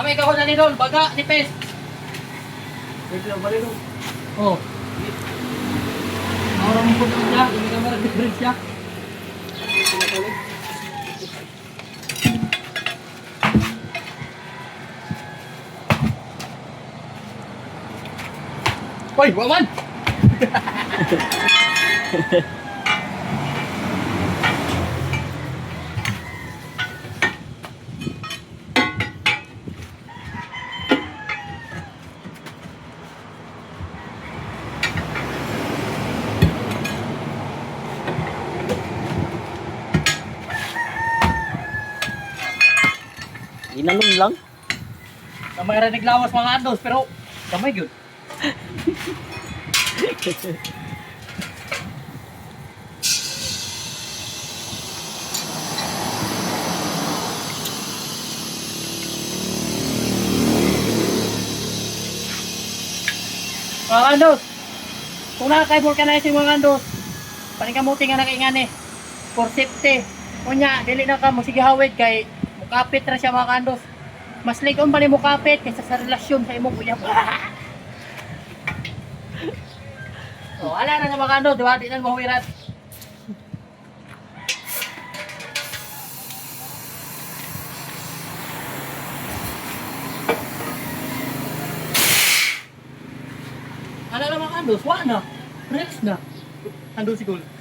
Kami kahon na ni Dol, baga ni Pes. Pwede lang balik nung. Oh. Orang mo po siya, hindi ka marag-bridge siya. Hoy, waman! Inanom lang. Kamay ra naglawas mga andos, pero kamay yun. Mga andos, kung nakakaibol ka na yung mga andos, panikamuti nga nakaingani, for safety. Kunya, dili na ka mo sige hawid kay mukapit ra siya mga andos. Mas ligon pa ni mukapit kaysa sa relasyon sa imong kuya. Oh, ala na sa mga andos, diba? Di na mahuwirat. Ala na mga andos, wa na. Rex na. Andos siguro.